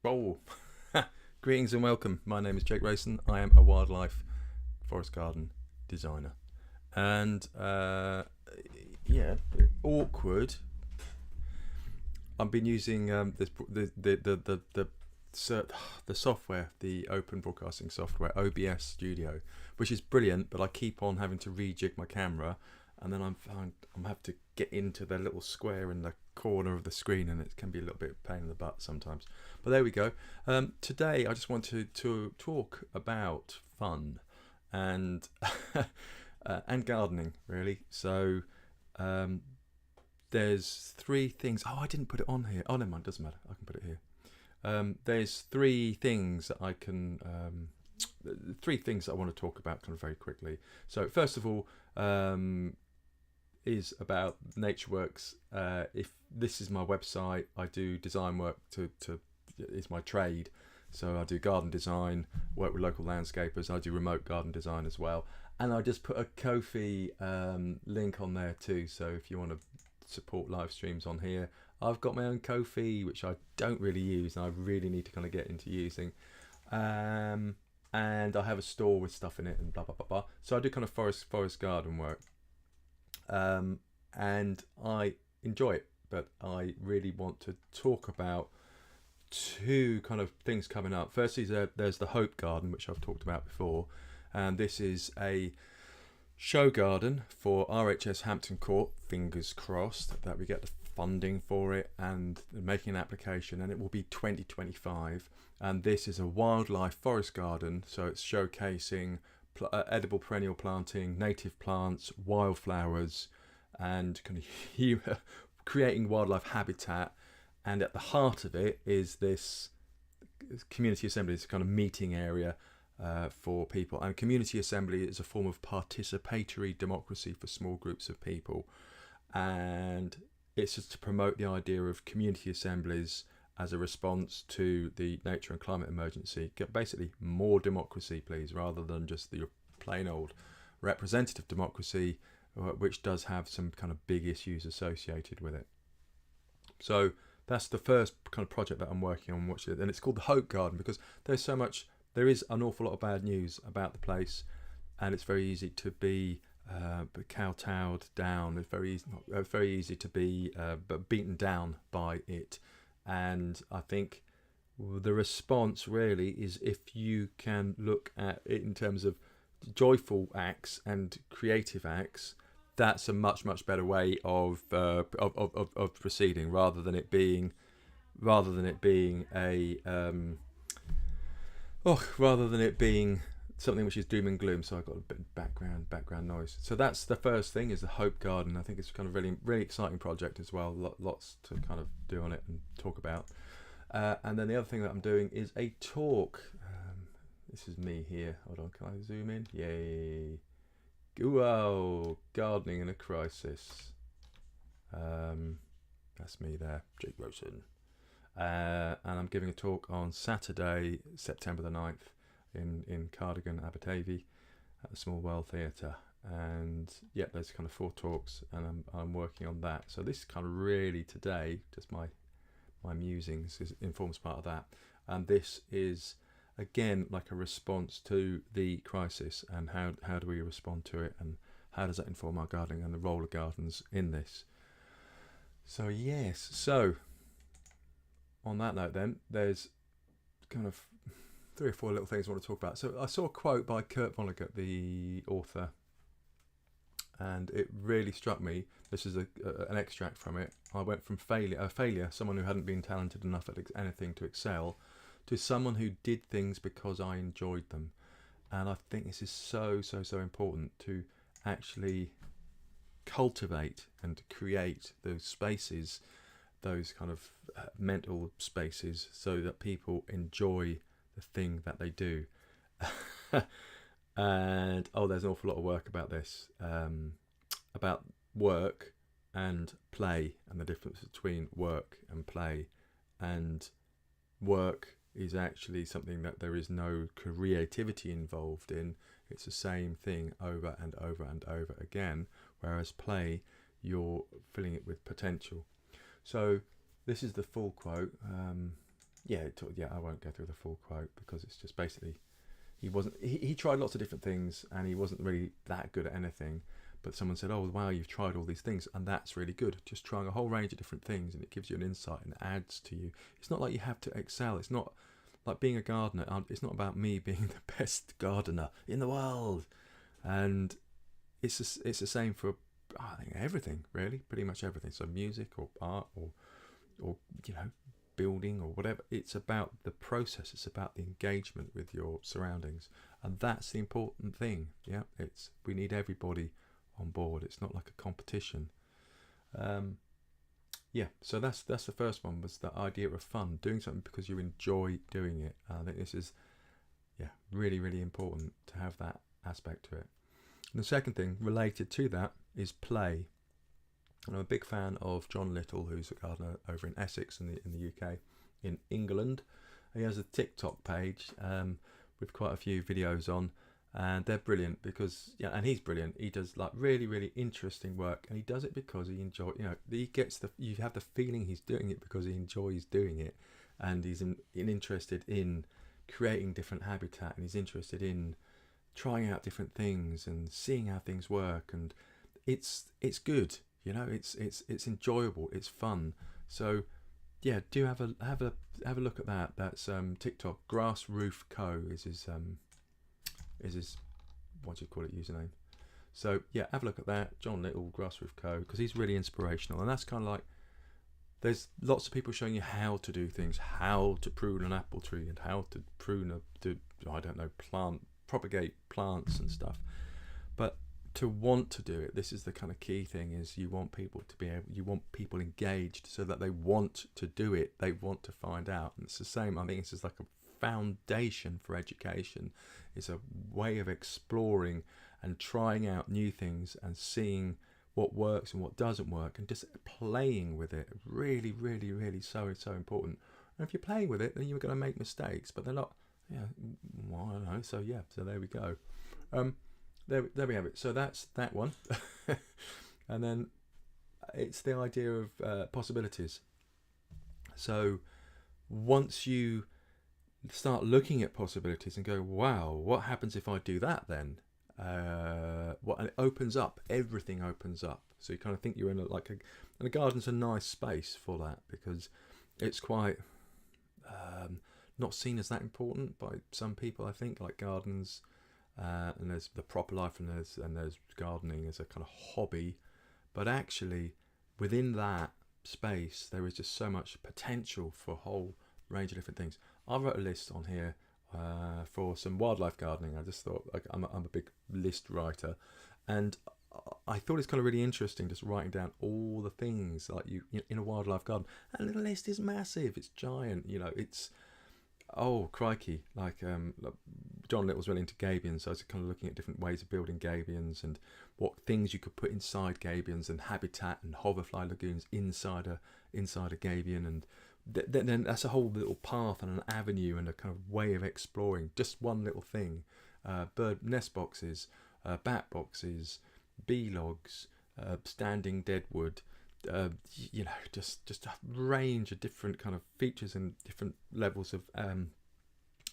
Oh, greetings and welcome. My name is Jake Rayson. I am a wildlife forest garden designer, and yeah, awkward. I've been using the software, the open broadcasting software, OBS Studio, which is brilliant. But I keep on having to rejig my camera, and then I'm have to get into the little square in the corner of the screen, and it can be a little bit pain in the butt sometimes. But there we go. Today I just want to talk about fun and and gardening really. So um, there's three things. Oh, I didn't put it on here. Oh, never mind. Doesn't matter. I can put it here. There's three things that I can. Three things that I want to talk about kind of very quickly. So first of all, is about NatureWorks. If this is my website, I do design work to is my trade. So I do garden design, work with local landscapers. I do remote garden design as well, and I just put a Ko-fi link on there too. So if you want to support live streams on here, I've got my own Ko-fi, which I don't really use, and I really need to kind of get into using. And I have a store with stuff in it, and blah blah blah blah. So I do kind of forest garden work, and I enjoy it. But I really want to talk about two kind of things coming up. Firstly, there's the Hope Garden, which I've talked about before, and this is a show garden for RHS Hampton Court. Fingers crossed that we get the funding for it and making an application, and it will be 2025. And this is a wildlife forest garden, so it's showcasing edible perennial planting, native plants, wildflowers, and kind of creating wildlife habitat. And at the heart of it is this community assembly, this kind of meeting area for people. And community assembly is a form of participatory democracy for small groups of people. And it's just to promote the idea of community assemblies as a response to the nature and climate emergency. Get basically more democracy, please, rather than just the plain old representative democracy, which does have some kind of big issues associated with it. So that's the first kind of project that I'm working on, and it's called the Hope Garden because there is an awful lot of bad news about the place, and it's very easy to be kowtowed down. It's very easy to be beaten down by it, and I think the response really is if you can look at it in terms of joyful acts and creative acts. That's a much better way of proceeding, rather than it being something which is doom and gloom. So I've got a bit of background noise. So that's the first thing, is the Hope Garden. I think it's kind of really exciting project as well. Lots to kind of do on it and talk about. And then the other thing that I'm doing is a talk. This is me here. Hold on, can I zoom in? Yay! Whoa, gardening in a crisis. That's me there, Jake Rosen. And I'm giving a talk on Saturday, September the 9th in Cardigan, Abertavy at the Small World Theatre. And yeah, there's kind of 4 talks, and I'm working on that. So this is kind of really today, just my musings informs part of that. And this is again like a response to the crisis, and how do we respond to it, and how does that inform our gardening and the role of gardens in this. So yes, so on that note then, there's kind of 3 or 4 little things I want to talk about. So I saw a quote by Kurt Vonnegut, the author, and it really struck me. This is an extract from it. I went from failure, someone who hadn't been talented enough at anything to excel, to someone who did things because I enjoyed them. And I think this is so important to actually cultivate and create those spaces, those kind of mental spaces, so that people enjoy the thing that they do. And there's an awful lot of work about this, about work and play, and the difference between work and play. And work is actually something that there is no creativity involved in. It's the same thing over and over and over again, whereas play, you're filling it with potential. So this is the full quote. yeah, I won't go through the full quote because it's just basically he tried lots of different things and he wasn't really that good at anything. But someone said, "Oh wow, you've tried all these things, and that's really good. Just trying a whole range of different things, and it gives you an insight and adds to you. It's not like you have to excel. It's not like being a gardener. It's not about me being the best gardener in the world. And it's the same for I think everything really, pretty much everything. So music or art or building or whatever. It's about the process. It's about the engagement with your surroundings, and that's the important thing. Yeah, we need everybody on board. It's not like a competition. So that's the first one, was the idea of fun, doing something because you enjoy doing it. I think this is really, really important to have that aspect to it. And the second thing related to that is play. And I'm a big fan of John Little, who's a gardener over in Essex in the UK, in England. He has a TikTok page with quite a few videos on, and they're brilliant because and he's brilliant. He does like really, really interesting work, and he does it because he enjoys. You have the feeling he's doing it because he enjoys doing it, and he's interested in creating different habitat, and he's interested in trying out different things and seeing how things work, and it's good. It's enjoyable. It's fun. So do have a look at that. That's TikTok. Grass Roof Co is his what do you call it, username. So have a look at that. John Little, Grass Roof Co, because he's really inspirational, and that's kind of like, there's lots of people showing you how to do things, how to prune an apple tree, and how to propagate plants and stuff. But to want to do it, this is the kind of key thing, is you want people engaged so that they want to do it, they want to find out. And it's the same, I think it's just like a foundation for education. It's a way of exploring and trying out new things and seeing what works and what doesn't work, and just playing with it. Really, really, really so important. And if you're playing with it, then you're going to make mistakes, but they're not, I don't know. So there we go. There we have it. So that's that one. And then it's the idea of possibilities. So once you start looking at possibilities and go, wow, what happens if I do that then? And it opens up. Everything opens up. So you kind of think you're in and a garden's a nice space for that, because it's quite not seen as that important by some people, I think, like gardens. And there's the proper life, and there's gardening as a kind of hobby, but actually within that space there is just so much potential for a whole range of different things. I wrote a list on here for some wildlife gardening. I just thought, I'm a big list writer, and I thought it's kind of really interesting just writing down all the things like you in a wildlife garden. And the list is massive, it's giant, it's oh crikey, like John Little's really into gabions, so I was kind of looking at different ways of building gabions and what things you could put inside gabions, and habitat and hoverfly lagoons inside a gabion, and then that's a whole little path and an avenue and a kind of way of exploring just one little thing. Bird nest boxes, bat boxes, bee logs, standing deadwood, just a range of different kind of features and different levels of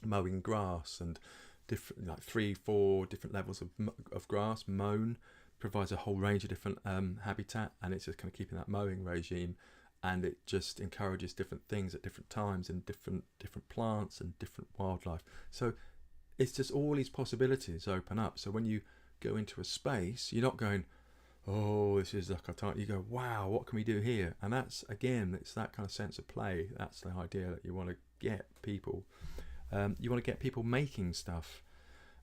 mowing grass, and different, like 3-4 different levels of grass mown provides a whole range of different habitat, and it's just kind of keeping that mowing regime, and it just encourages different things at different times and different plants and different wildlife. So it's just all these possibilities open up. So when you go into a space, you're not going, oh, this is like a time. You go, wow, what can we do here? And that's, again, it's that kind of sense of play. That's the idea, that you want to get people. You want to get people making stuff,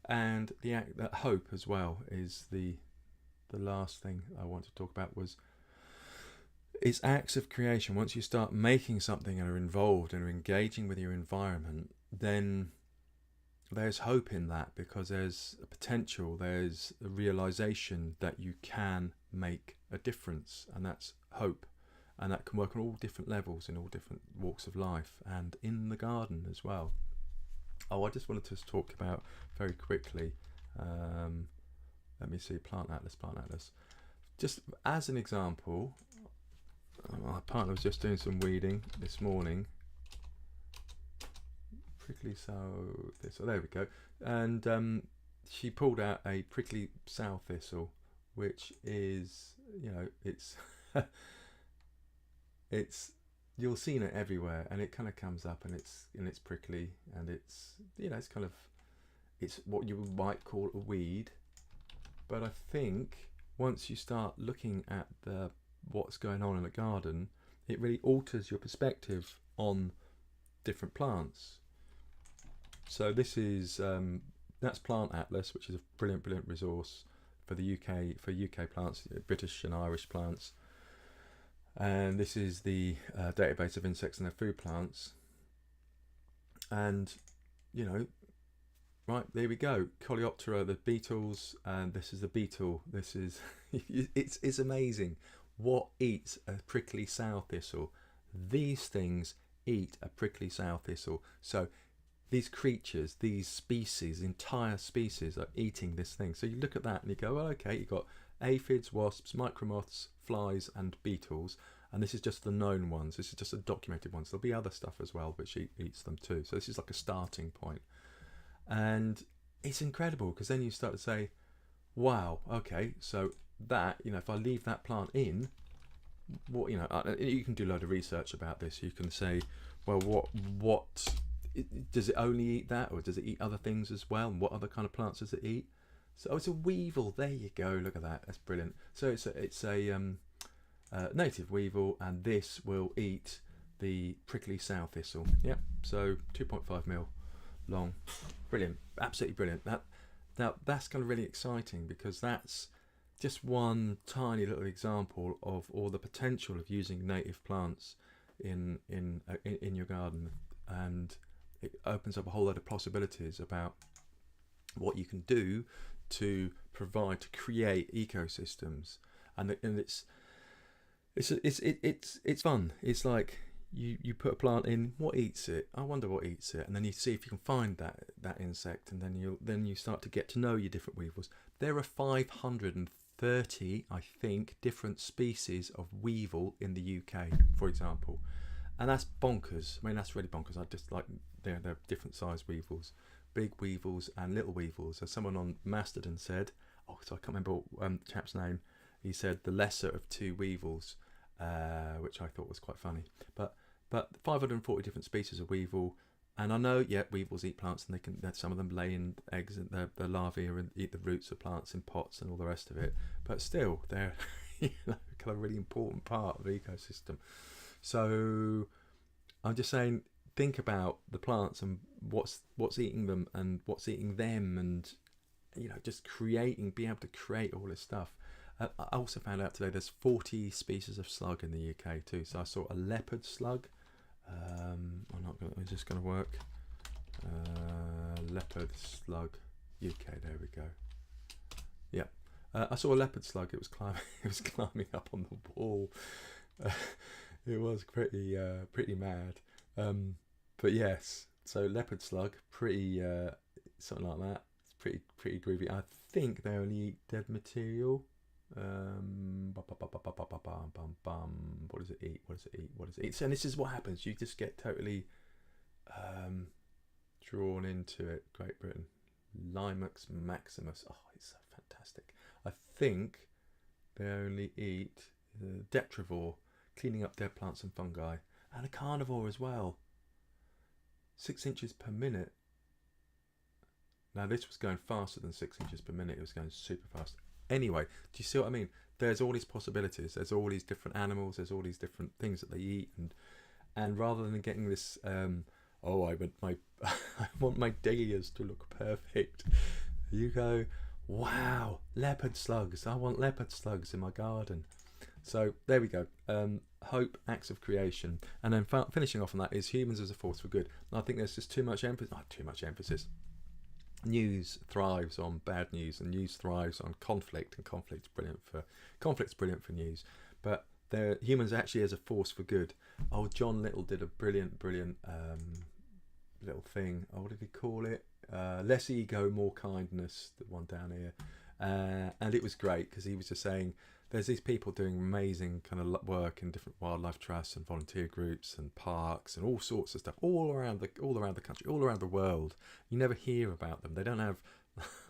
and that hope as well is the last thing I want to talk about. It's acts of creation. Once you start making something and are involved and are engaging with your environment, then there's hope in that, because there's a potential, there's a realization that you can make a difference, and that's hope. And that can work on all different levels, in all different walks of life, and in the garden as well. I just wanted to talk about very quickly, let me see, plant atlas. Just as an example, my partner was just doing some weeding this morning, prickly sow thistle. There we go. And she pulled out a prickly sow thistle, which is, it's it's, you'll see it everywhere, and it kind of comes up, and it's prickly, and it's, it's kind of, it's what you might call a weed. But I think once you start looking at what's going on in a garden, it really alters your perspective on different plants. So this is that's Plant Atlas, which is a brilliant resource for the UK plants, British and Irish plants. And this is the database of insects and their food plants. And right, there we go. Coleoptera, the beetles, and this is the beetle. This is it's amazing what eats a prickly sow thistle. These things eat a prickly sow thistle. So these creatures, these species, entire species are eating this thing. So you look at that and you go, well, okay, you've got aphids, wasps, micromoths, flies, and beetles. And this is just the known ones. This is just the documented ones. There'll be other stuff as well, which eats them too. So this is like a starting point. And it's incredible, because then you start to say, wow, okay, so that, if I leave that plant in, what, you can do a load of research about this. You can say, well, what does it only eat that, or does it eat other things as well? And what other kind of plants does it eat? So it's a weevil. There you go. Look at that. That's brilliant. So it's a native weevil, and this will eat the prickly sow thistle. Yep. So 2.5 mil long. Brilliant. Absolutely brilliant. That's kind of really exciting, because that's just one tiny little example of all the potential of using native plants in your garden, and it opens up a whole lot of possibilities about what you can do to create ecosystems. And it's fun. It's like you put a plant in, what eats it? I wonder what eats it, and then you see if you can find that insect, and then you start to get to know your different weevils. There are 530, I think, different species of weevil in the UK, for example, and that's bonkers. I mean, that's really bonkers. I just like they're different size weevils, big weevils and little weevils. As someone on Mastodon said, so I can't remember chap's name. He said the lesser of two weevils, which I thought was quite funny. But 540 different species of weevil, and I know, weevils eat plants, and some of them lay in eggs, and their larvae and eat the roots of plants in pots and all the rest of it. But still, they're kind of a really important part of the ecosystem. So I'm just saying, think about the plants and what's eating them and what's eating them, and just be able to create all this stuff. I also found out today there's 40 species of slug in the UK too. So I saw a leopard slug. It's just going to work. Leopard slug UK. There we go. Yeah, I saw a leopard slug. It was climbing. It was climbing up on the wall. It was pretty mad. But yes, so leopard slug, pretty something like that. It's pretty groovy. I think they only eat dead material. What does it eat? And this is what happens. You just get totally drawn into it. Great Britain. Limax maximus. Oh, it's so fantastic. I think they only eat detrivore, cleaning up dead plants and fungi, and a carnivore as well. 6 inches per minute. Now this was going faster than 6 inches per minute. It was going super fast. Anyway, do you see what I mean? There's all these possibilities. There's all these different animals. There's all these different things that they eat, and rather than getting this, I want my dahlias to look perfect. You go, wow, leopard slugs. I want leopard slugs in my garden. So there we go. Hope, acts of creation, and then finishing off on that is humans as a force for good. And I think there's just too much emphasis. News thrives on bad news, and news thrives on conflict, and conflict's brilliant for news. But humans actually as a force for good. Oh, John Little did a brilliant little thing. What did he call it? Less ego, more kindness. The one down here, and it was great, because he was just saying there's these people doing amazing kind of work in different wildlife trusts and volunteer groups and parks and all sorts of stuff all around the country, all around the world. You never hear about them. They don't have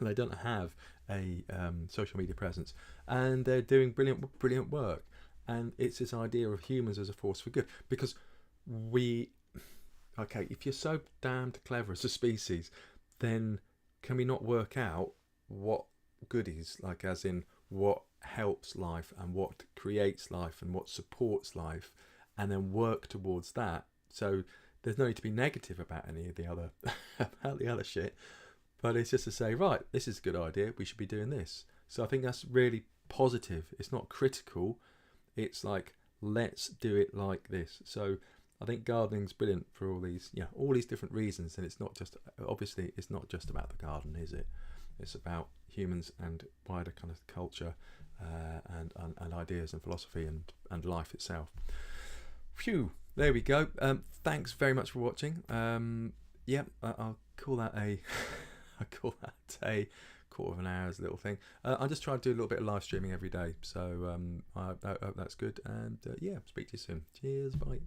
they don't have a social media presence, and they're doing brilliant work. And it's this idea of humans as a force for good, because if you're so damned clever as a species, then can we not work out what good is, like as in what helps life and what creates life and what supports life, and then work towards that? So there's no need to be negative about any of the other about the other shit, but it's just to say, right, this is a good idea, we should be doing this. So I think that's really positive. It's not critical. It's like, let's do it like this. So I think gardening's brilliant for all these different reasons. And it's not just, obviously, it's not just about the garden, is it? It's about humans and wider kind of culture and ideas and philosophy and life itself. Phew, there we go. Thanks very much for watching. I'll call that a quarter of an hour's little thing. I just try to do a little bit of live streaming every day, so I hope that's good. And speak to you soon. Cheers, bye.